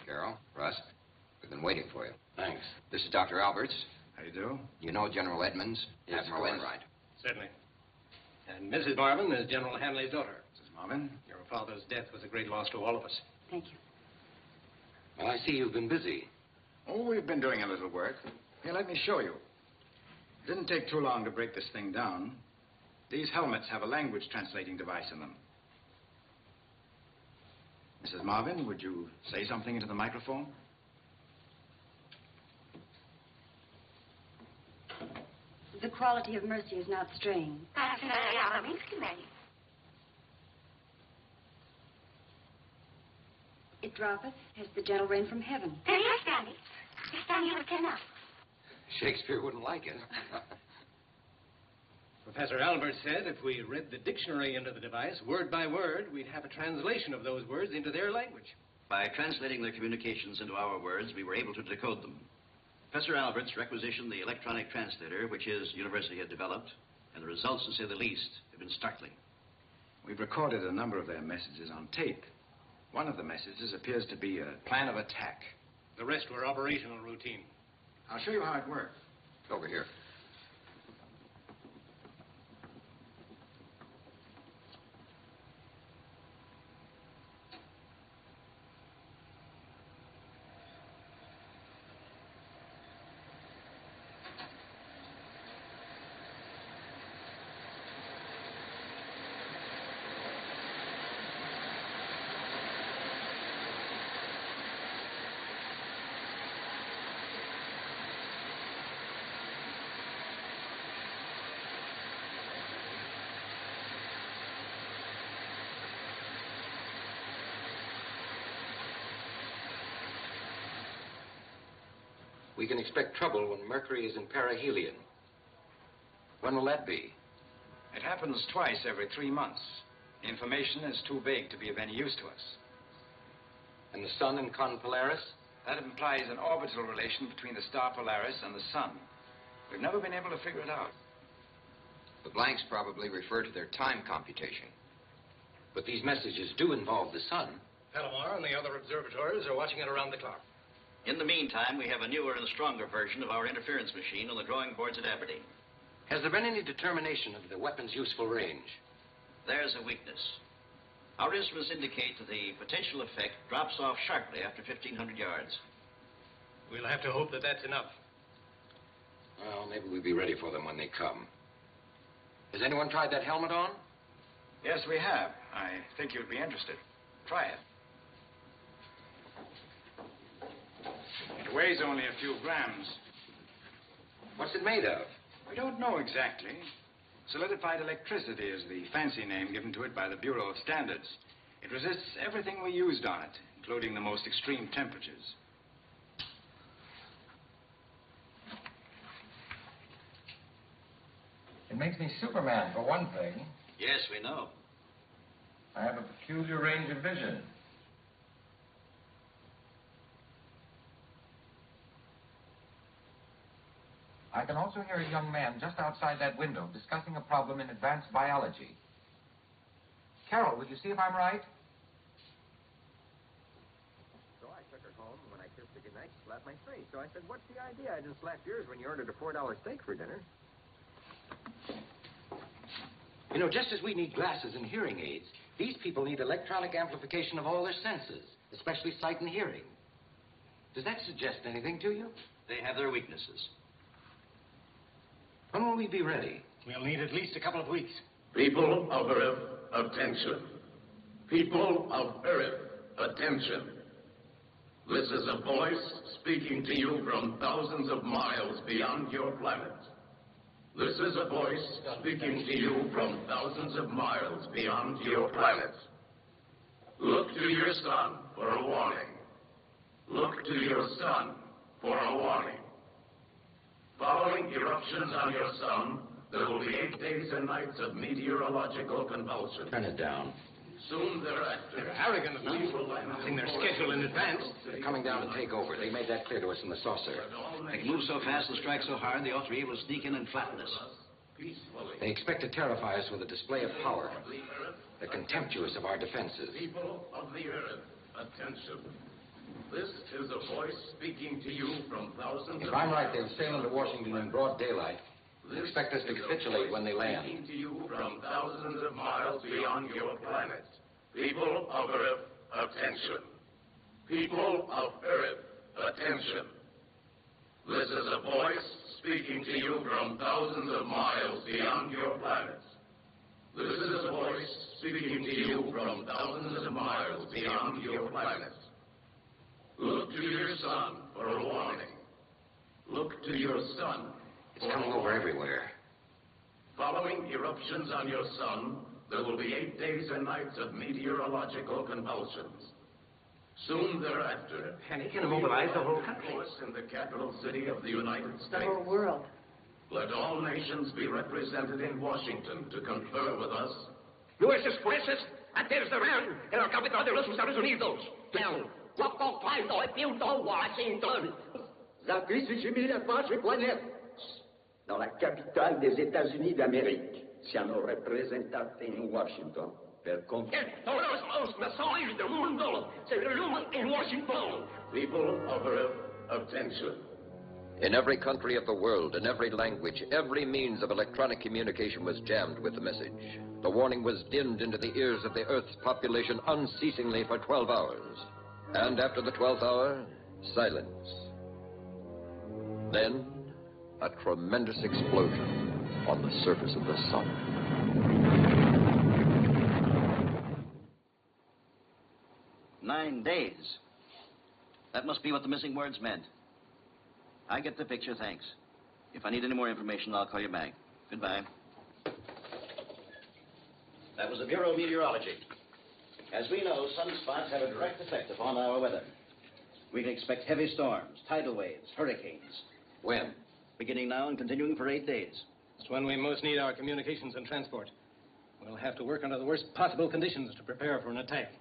Carol, Russ, we've been waiting for you. Thanks. This is Dr. Alberts. How do you do? You know General Edmonds, Yes, Admiral of course. Enright. Certainly. And Mrs. Marvin is General Hanley's daughter. Mrs. Marvin? Your father's death was a great loss to all of us. Thank you. Well, I see you've been busy. Oh, we've been doing a little work. Here, let me show you. It didn't take too long to break this thing down. These helmets have a language translating device in them. Mrs. Marvin, would you say something into the microphone? The quality of mercy is not strained. It droppeth as the gentle rain from heaven. Shakespeare wouldn't like it. Professor Albert said if we read the dictionary into the device, word by word, we'd have a translation of those words into their language. By translating their communications into our words, we were able to decode them. Professor Alberts requisitioned the electronic translator, which his university had developed, and the results, to say the least, have been startling. We've recorded a number of their messages on tape. One of the messages appears to be a plan of attack. The rest were operational routine. I'll show you how it works. Over here. We can expect trouble when Mercury is in perihelion. When will that be? It happens twice every 3 months. The information is too vague to be of any use to us. And the sun in Con Polaris? That implies an orbital relation between the star Polaris and the sun. We've never been able to figure it out. The blanks probably refer to their time computation. But these messages do involve the sun. Palomar and the other observatories are watching it around the clock. In the meantime, we have a newer and stronger version of our interference machine on the drawing boards at Aberdeen. Has there been any determination of the weapon's useful range? There's a weakness. Our instruments indicate that the potential effect drops off sharply after 1,500 yards. We'll have to hope that that's enough. Well, maybe we'll be ready for them when they come. Has anyone tried that helmet on? Yes, we have. I think you'd be interested. Try it. It weighs only a few grams. What's it made of? We don't know exactly. Solidified electricity is the fancy name given to it by the Bureau of Standards. It resists everything we used on it, including the most extreme temperatures. It makes me Superman, for one thing. Yes, we know. I have a peculiar range of vision. I can also hear a young man just outside that window discussing a problem in advanced biology. Carol, will you see if I'm right? So I took her home, and when I kissed her goodnight, she slapped my face. So I said, what's the idea? I just slapped yours when you ordered a $4 steak for dinner. You know, just as we need glasses and hearing aids, these people need electronic amplification of all their senses, especially sight and hearing. Does that suggest anything to you? They have their weaknesses. When will we be ready? We'll need at least a couple of weeks. People of Earth, attention. People of Earth, attention. This is a voice speaking to you from thousands of miles beyond your planet. This is a voice speaking to you from thousands of miles beyond your planet. Look to your sun for a warning. Look to your sun for a warning. Following eruptions on your sun, there will be 8 days and nights of meteorological convulsions. Turn it down. Soon thereafter, They're arrogant enough. Nothing their schedule in advance. They're coming down to take over. They made that clear to us in the saucer. They can move so fast and strike so hard, they ought to be able to sneak in and flatten us. They expect to terrify us with a display of power. They're contemptuous of our defenses. People of the earth, attention. This is a voice speaking to you from thousands If of I'm right, miles. they'll sail into Washington in broad daylight. They expect us to capitulate when they land. Speaking to you from thousands of miles beyond your planet. People of Earth, attention. People of Earth, attention. This is a voice speaking to you from thousands of miles beyond your planet. This is a voice speaking to you from thousands of miles beyond your planet. Look to your sun for a warning. Look to your sun. It's coming over everywhere. Following eruptions on your sun, there will be 8 days and nights of meteorological convulsions. Soon thereafter, Panic and mobilize the whole country. In the capital city of the United States. The whole world. Let all nations be represented in Washington to confer with us. Nuestros jueces, antes de ver en la capital de los Estados Unidos, del Guapo Fildo Washington. La crisis immédiatement sur planète. Dans la capitale des États-Unis d'Amérique, siamo rappresentati in Washington per Todos los naciones del mundo se reúnen en Washington. People of Earth, attention. In every country of the world, in every language, every means of electronic communication was jammed with the message. The warning was dinned into the ears of the Earth's population unceasingly for 12 hours. And after the 12th hour, silence. Then, a tremendous explosion on the surface of the sun. 9 days. That must be what the missing words meant. I get the picture, thanks. If I need any more information, I'll call you back. Goodbye. That was the Bureau of Meteorology. As we know, sunspots have a direct effect upon our weather. We can expect heavy storms, tidal waves, hurricanes. When? Beginning now and continuing for 8 days. It's when we most need our communications and transport. We'll have to work under the worst possible conditions to prepare for an attack.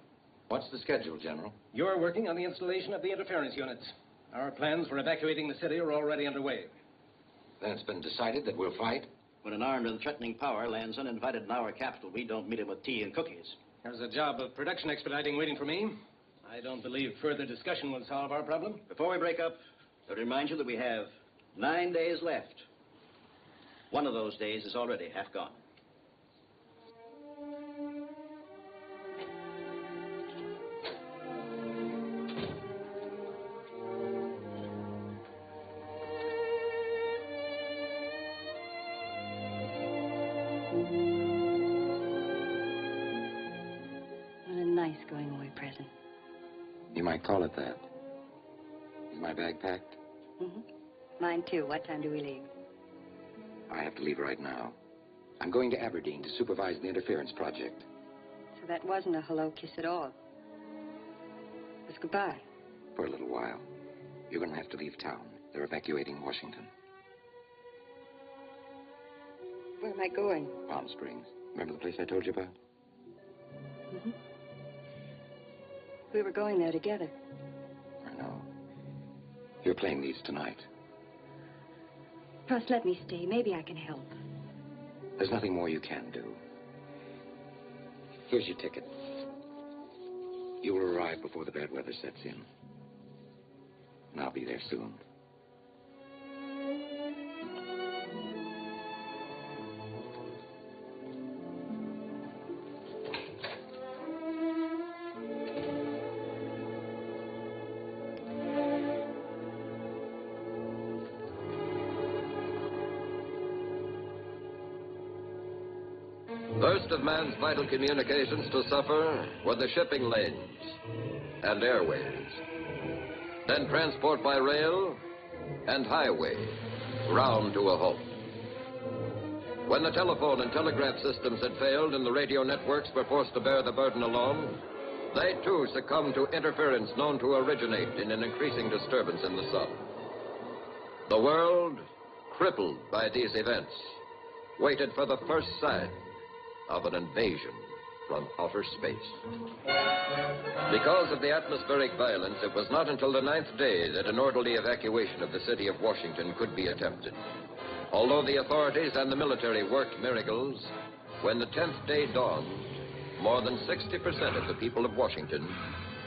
What's the schedule, General? You're working on the installation of the interference units. Our plans for evacuating the city are already underway. Then it's been decided that we'll fight? When an armed and threatening power lands uninvited in our capital, we don't meet him with tea and cookies. There's a job of production expediting waiting for me. I don't believe further discussion will solve our problem. Before we break up, I'll remind you that we have 9 days left. One of those days is already half gone. What a nice going away present. You might call it that. Is my bag packed? Mm-hmm. Mine too. What time do we leave? I have to leave right now. I'm going to Aberdeen to supervise the interference project. So that wasn't a hello kiss at all. It was goodbye. For a little while. You're going to have to leave town. They're evacuating Washington. Where am I going? Palm Springs. Remember the place I told you about? Mm-hmm. We were going there together. I know. Your plane leaves tonight. Russ, let me stay. Maybe I can help. There's nothing more you can do. Here's your ticket. You will arrive before the bad weather sets in. And I'll be there soon. First of man's vital communications to suffer were the shipping lanes and airways. Then transport by rail and highway, ground to a halt. When the telephone and telegraph systems had failed and the radio networks were forced to bear the burden alone, they too succumbed to interference known to originate in an increasing disturbance in the sun. The world, crippled by these events, waited for the first sign of an invasion from outer space. Because of the atmospheric violence, it was not until the 9th day that an orderly evacuation of the city of Washington could be attempted. Although the authorities and the military worked miracles, when the 10th day dawned, more than 60% of the people of Washington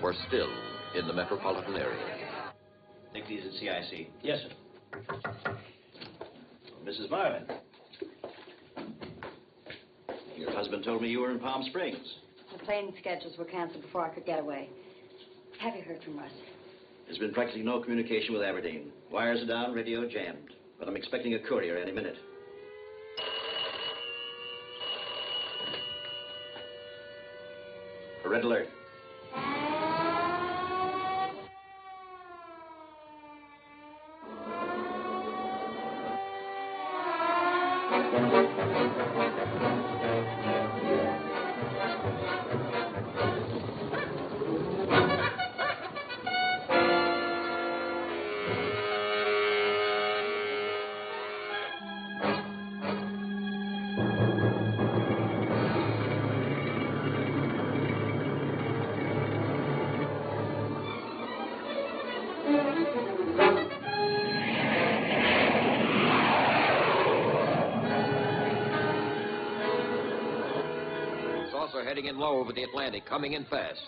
were still in the metropolitan area. Take these at CIC. Yes, sir. Mrs. Marvin. Your husband told me you were in Palm Springs. The plane schedules were canceled before I could get away. Have you heard from Russ? There's been practically no communication with Aberdeen. Wires are down, radio jammed. But I'm expecting a courier any minute. A red alert. Saucer heading in low over the Atlantic, coming in fast.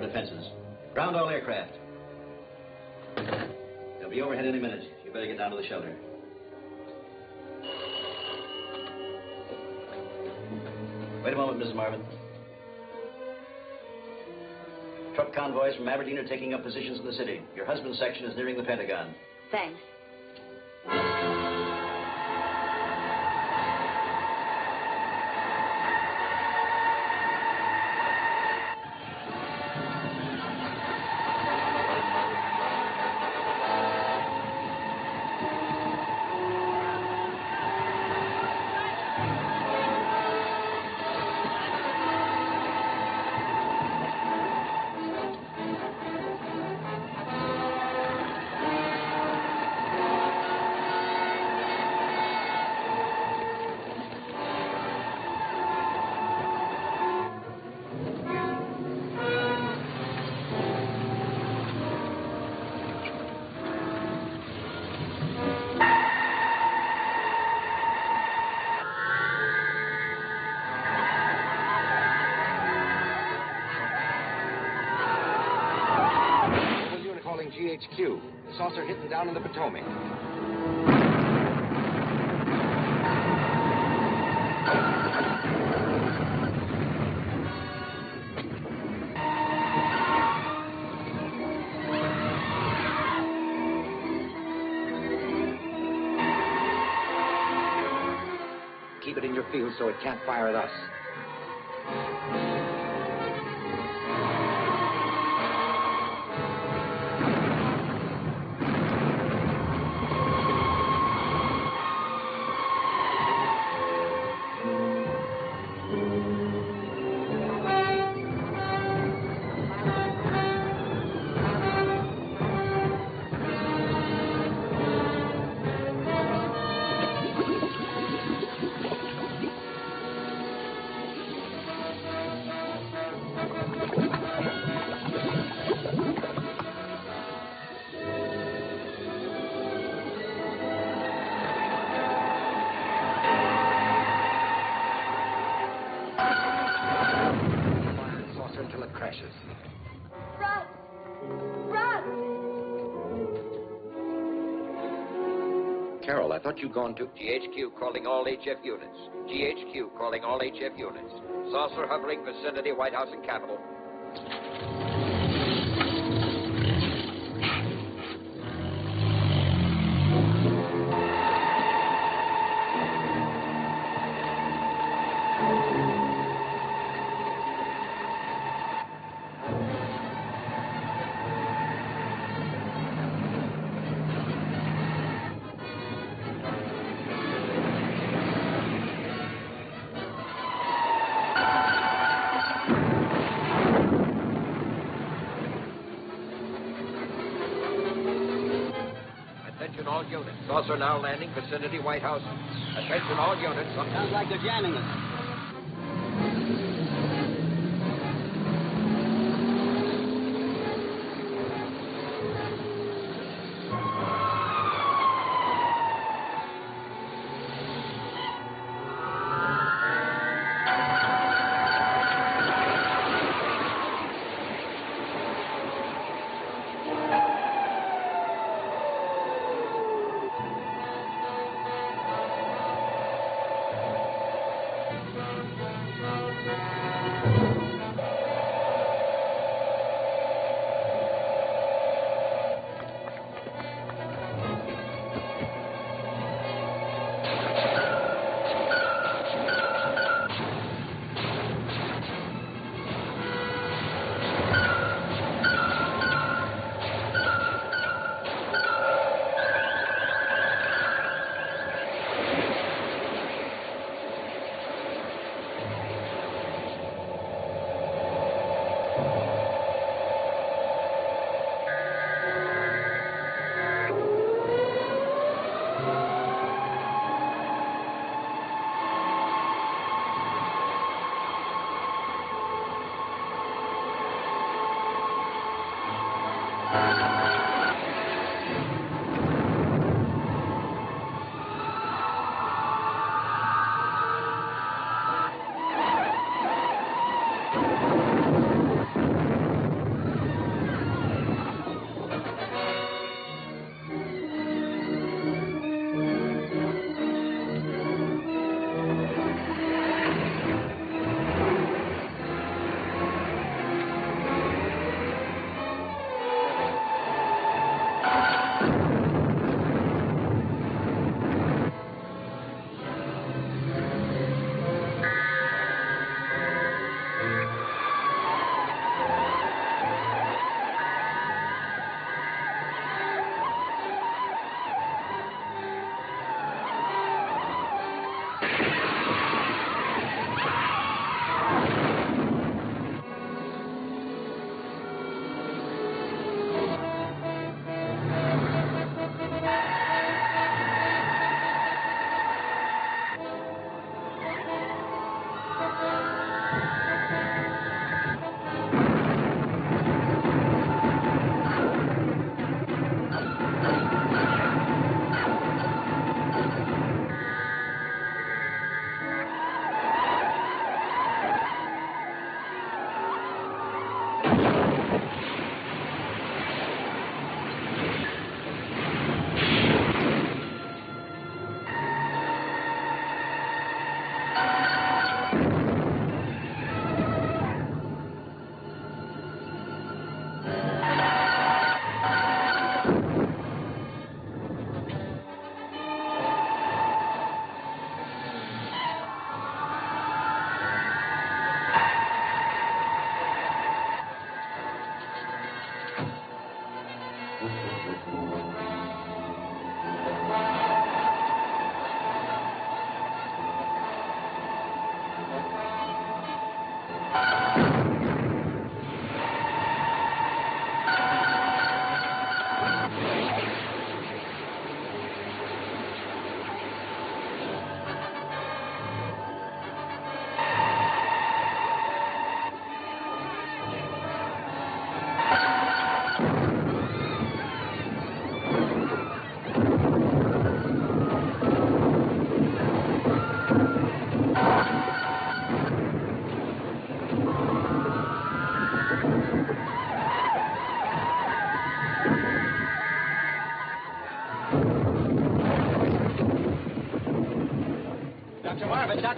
Defenses. Ground all aircraft. They'll be overhead any minute. You better get down to the shelter. Wait a moment, Mrs. Marvin. Truck convoys from Aberdeen are taking up positions in the city. Your husband's section is nearing the Pentagon. Thanks. GHQ. The saucer hitting down in the Potomac. Keep it in your field so it can't fire at us. Carol, I thought you'd gone to... GHQ calling all HF units. GHQ calling all HF units. Saucer hovering vicinity, White House and Capitol. Saucer now landing vicinity White House. Attention all units. Sounds like they're jamming us.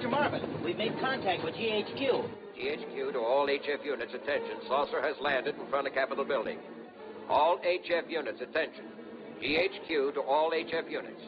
Dr. Marvin, we've made contact with GHQ. GHQ to all HF units, attention. Saucer has landed in front of Capitol Building. All HF units, attention. GHQ to all HF units.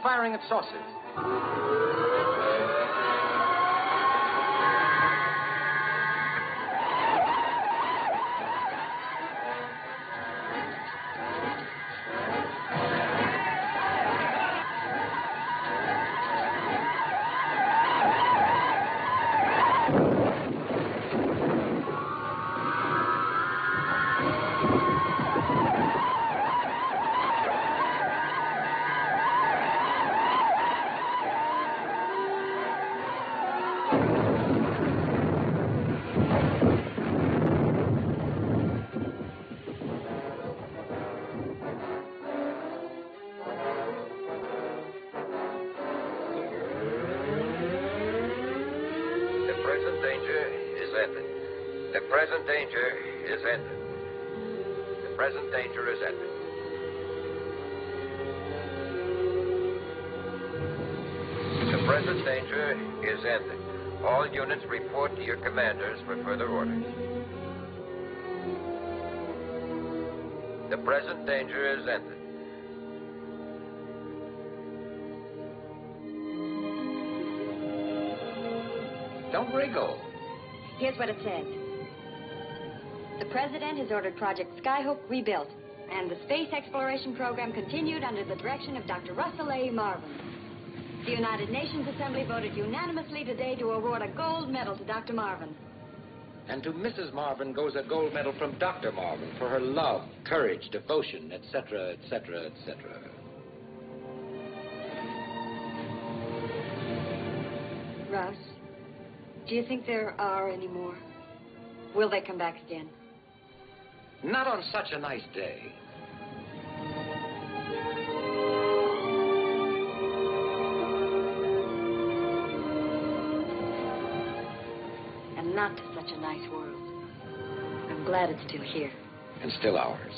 firing at saucers. The present danger is ended. The present danger is ended. The present danger is ended. All units report to your commanders for further orders. The present danger is ended. Don't wriggle. Here's what it says. The President has ordered Project Skyhook rebuilt, and the space exploration program continued under the direction of Dr. Russell A. Marvin. The United Nations Assembly voted unanimously today to award a gold medal to Dr. Marvin. And to Mrs. Marvin goes a gold medal from Dr. Marvin for her love, courage, devotion, etc., etc., etc. Russ, do you think there are any more? Will they come back again? Not on such a nice day. And not to such a nice world. I'm glad it's still here. And still ours.